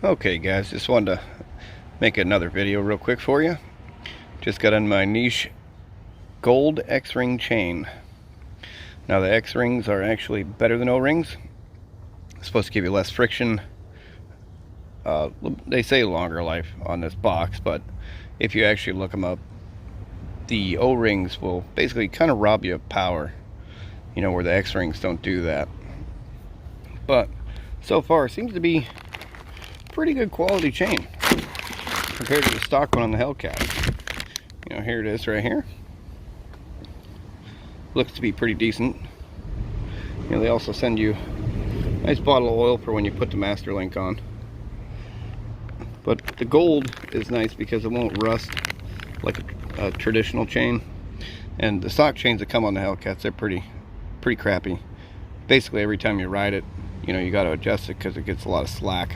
Okay guys, just wanted to make another video real quick for you. Just got on my niche gold X-ring chain. Now the X-rings are actually better than O-rings. It's supposed to give you less friction. They say longer life on this box, but if you actually look them up, the O-rings will basically kind of rob you of power, you know, where the X-rings don't do that. But so far it seems to be pretty good quality chain compared to the stock one on the hellcat. You know, here it is right here. Looks to be pretty decent. You know, they also send you a nice bottle of oil for when you put the master link on. But the gold is nice because it won't rust like a traditional chain. And the stock chains that come on the hellcats, they're pretty crappy. Basically every time you ride it, you know, you got to adjust it because it gets a lot of slack.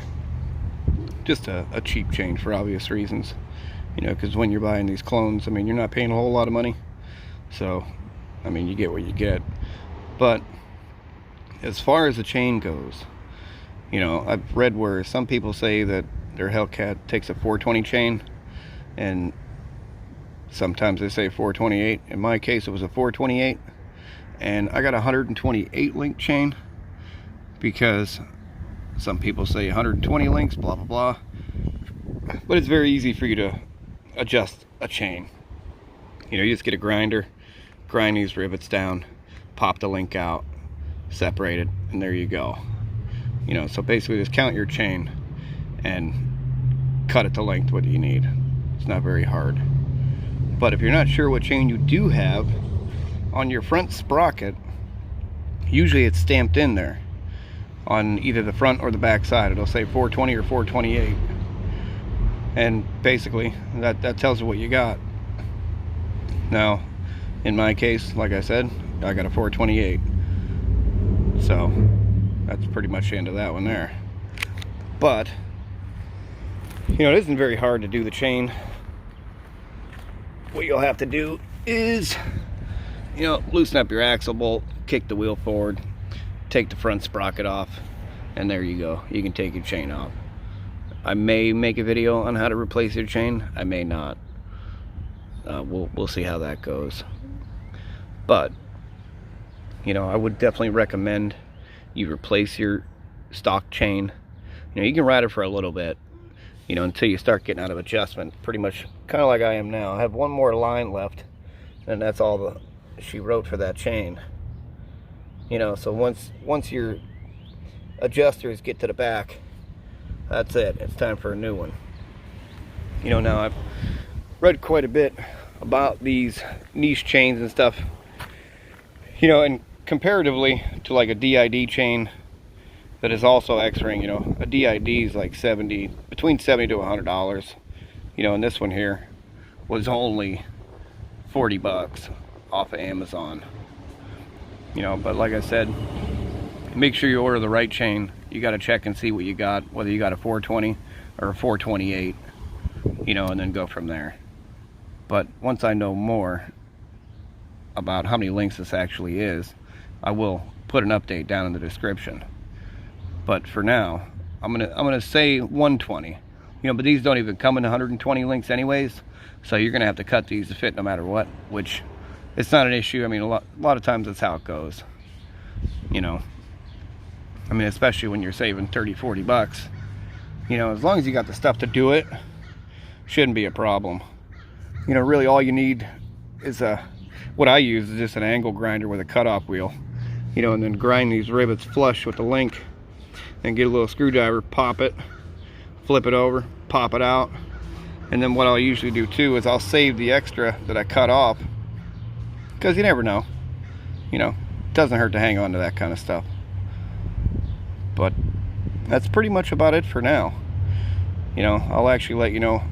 Just a cheap chain for obvious reasons, you know, because when you're buying these clones, I mean, you're not paying a whole lot of money, so I mean, you get what you get. But as far as the chain goes, you know, I've read where some people say that their hellcat takes a 420 chain, and sometimes they say 428. In my case, it was a 428, and I got a 128 link chain because some people say 120 links, blah blah blah, but it's very easy for you to adjust a chain. You know, you just get a grinder, grind these rivets down, pop the link out, separate it, and there you go. You know, so basically just count your chain and cut it to length what you need. It's not very hard. But if you're not sure what chain you do have, on your front sprocket, usually it's stamped in there on either the front or the back side. It'll say 420 or 428, and basically that tells you what you got. Now in my case, like I said, I got a 428, so that's pretty much the end of that one there. But you know, it isn't very hard to do the chain. What you'll have to do is, you know, loosen up your axle bolt, kick the wheel forward, take the front sprocket off, and there you go. You can take your chain off. I may make a video on how to replace your chain. I may not. We'll see how that goes. But you know, I would definitely recommend you replace your stock chain. You know, you can ride it for a little bit, you know, until you start getting out of adjustment, pretty much kind of like I am now. I have one more line left, and that's all she wrote for that chain. You know, so once your adjusters get to the back, that's it. It's time for a new one. You know, now I've read quite a bit about these niche chains and stuff. You know, and comparatively to like a DID chain that is also X-ring, you know, a DID is like between $70 to $100. You know, and this one here was only 40 bucks off of Amazon. You know, but like I said, make sure you order the right chain. You got to check and see what you got, whether you got a 420 or a 428, you know, and then go from there. But once I know more about how many links this actually is, I will put an update down in the description. But for now, I'm gonna say 120. You know, but these don't even come in 120 links anyways, so you're gonna have to cut these to fit no matter what, which it's not an issue. I mean, a lot of times that's how it goes. You know, I mean, especially when you're saving 30-40 bucks, you know, as long as you got the stuff to do it, shouldn't be a problem. You know, really all you need is what I use is just an angle grinder with a cutoff wheel, you know, and then grind these rivets flush with the link, and get a little screwdriver, pop it, flip it over, pop it out. And then what I'll usually do too is I'll save the extra that I cut off, because you never know, you know, it doesn't hurt to hang on to that kind of stuff. But that's pretty much about it for now. You know, I'll actually let you know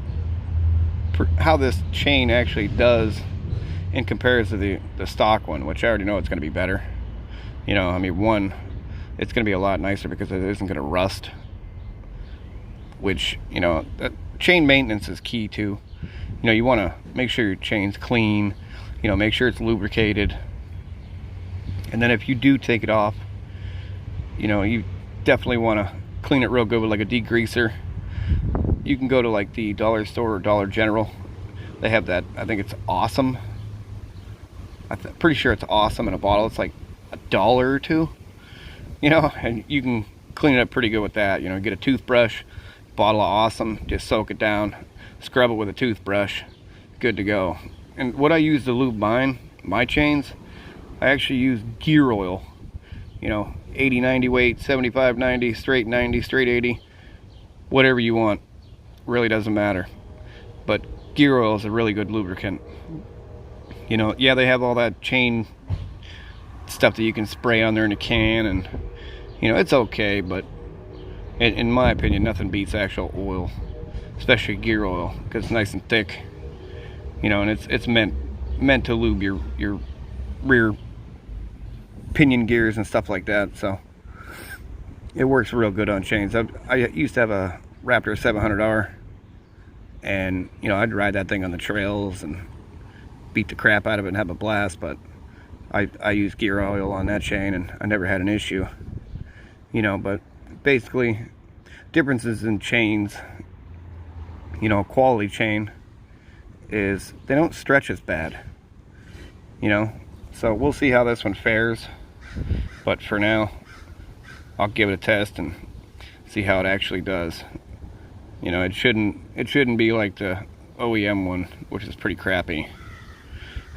how this chain actually does in comparison to the stock one, which I already know it's going to be better. You know, I mean, one, it's going to be a lot nicer because it isn't going to rust, which, you know, that chain maintenance is key too. You know, you want to make sure your chain's clean, you know, make sure it's lubricated. And then if you do take it off, you know, you definitely want to clean it real good with like a degreaser, you can go to like the dollar store or Dollar General. They have that, I think it's Awesome. Pretty sure it's Awesome in a bottle. It's like $1 or $2, you know, and you can clean it up pretty good with that. You know, get a toothbrush, bottle of Awesome, just soak it down, scrub it with a toothbrush, good to go. And what I use to lube my chains, I actually use gear oil. You know, 80-90 weight, 75-90, straight 90, straight 80, whatever you want, really doesn't matter. But gear oil is a really good lubricant. You know, yeah, they have all that chain stuff that you can spray on there in a can, and you know, it's okay, but in my opinion, nothing beats actual oil, especially gear oil, because it's nice and thick. You know, and it's meant to lube your rear pinion gears and stuff like that. So it works real good on chains. I used to have a Raptor 700R, and you know, I'd ride that thing on the trails and beat the crap out of it and have a blast. But I use gear oil on that chain, and I never had an issue. You know, but basically, differences in chains, you know, quality chain is they don't stretch as bad. You know, so we'll see how this one fares. But for now, I'll give it a test and see how it actually does. You know, it shouldn't be like the OEM one, which is pretty crappy.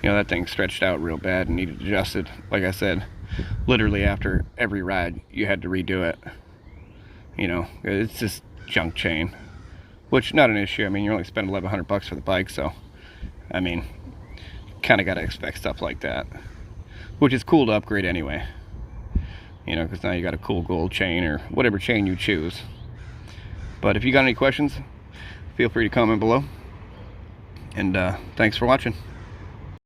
You know, that thing stretched out real bad and needed adjusted. Like I said, literally after every ride, you had to redo it. You know, it's just junk chain, which not an issue. I mean, you're only spending $1,100 for the bike, so I mean, kind of got to expect stuff like that, which is cool to upgrade anyway. You know, because now you got a cool gold chain or whatever chain you choose. But if you got any questions, feel free to comment below. And thanks for watching.